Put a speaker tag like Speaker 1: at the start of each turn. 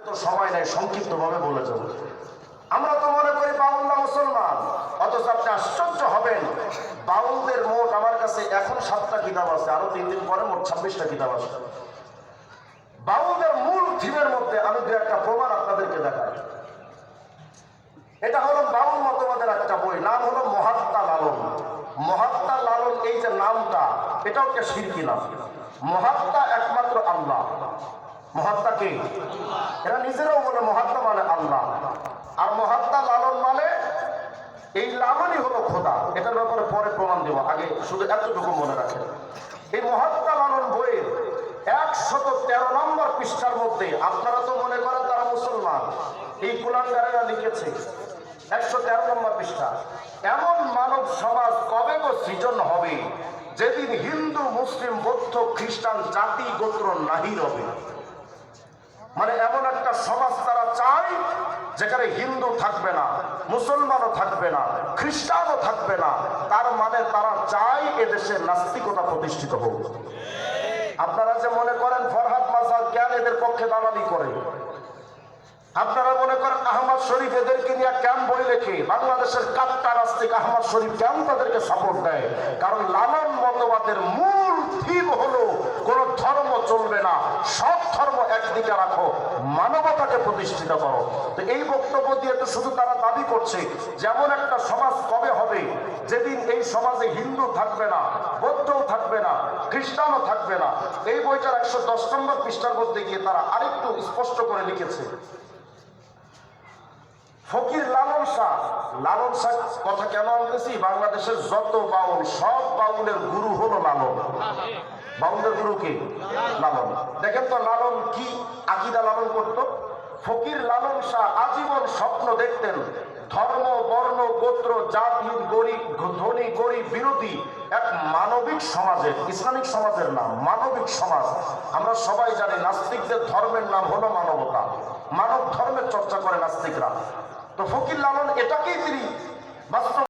Speaker 1: তো সময় নাই, সংক্ষিপ্ত ভাবে বলে যাব। আমরা তো মনে করি বাউলরা মুসলমান, অথচ আপনি আশ্চর্য হবেন বাউলদের মোট আমার কাছে এখন 7টা কিতাব আছে, আরো 3 দিন পরে মোট 26টা কিতাব আছে। বাউলদের মূল থিমের মধ্যে আমি দু একটা প্রমাণ আপনাদেরকে দেখাই। এটা হলো বাউল মতবাদের একটা বই, নাম হলো মহাত্মা লালন। মহাত্মা লালন, এই যে নামটা, এটাও একটা শিরকি নাম। মহাত্মা একমাত্র আল্লাহ। মহাত্মা কে? এরা নিজেরাও বলে মহাত্মা মানে আল্লাহ, আর মহাত্মা লালন মানে এই লালনই হলো খোদা। এটার ব্যাপারে পরে প্রমাণ দেব, আগে শুধু এতটুকু মনে রাখেন। এই মহাত্মা লালন বইয়ের 113 নম্বর পৃষ্ঠার মধ্যে, আপনারা তো মনে করেন তারা মুসলমান, এই কুলাঙ্গারেরা লিখেছে 113 নম্বর পৃষ্ঠা, এমন মানব সমাজ কবে গো সৃজন হবে যেদিন হিন্দু মুসলিম বৌদ্ধ খ্রিস্টান জাতি গোত্র নাহি রবে। মানে এমন একটা সমাজ তারা চায় যেখানে হিন্দু থাকবে না, মুসলমানও থাকবে না, খ্রিস্টানও থাকবে না। তার মানে তারা চায় এদেশে নাস্তিকতা প্রতিষ্ঠিত হোক। আপনারা যে মনে করেন ফরহাদ মাজার কেন এদের পক্ষে দালালি করে, আপনারা মনে করেন আহমদ শরীফ এদেরকে নিয়ে কেন বই লেখে, বাংলাদেশের কাট্টা নাস্তিক আহমদ শরীফ কেন তাদেরকে সাপোর্ট দেয়? কারণ লালন মতবাদের মূল থিম হলো কোন ধর্ম চলবে না, সব ধর্ম একদিকে রাখো, মানবতাকে প্রতিষ্ঠিত করো। তো এই বক্তব্য দিয়ে তো শুধু তারা দাবি করছে যেমন একটা সমাজ কবে হবে যেদিন এই সমাজে হিন্দু থাকবে না, বৌদ্ধও থাকবে না, খ্রিস্টানও থাকবে না। এই বইটার 110 নম্বর পৃষ্ঠার মধ্যে গিয়ে তারা আরেকটু স্পষ্ট করে লিখেছে, ফকির লালন শাহ। লালন শাহ কথা কেন আনতেছি? বাংলাদেশের যত বাউল, সব বাউলের গুরু হলো লালন। বাউলের গুরু কে? লালন। দেখেন তো লালন কি আকীদা লালন করত। ফকির লালন শাহ আজীবন স্বপ্ন দেখতেন ধর্ম বর্ণ গোত্র জাতি গরিব ধনী গরিব বিরোধী এক মানবিক সমাজের, ইসলামিক সমাজের নাম মানবিক সমাজ। আমরা সবাই জানি নাস্তিকদের ধর্মের নাম হলো মানবতা, মানব ধর্মের চর্চা করে নাস্তিকরা। তো ফকির লালন এটাকেই তিনি বাস্তব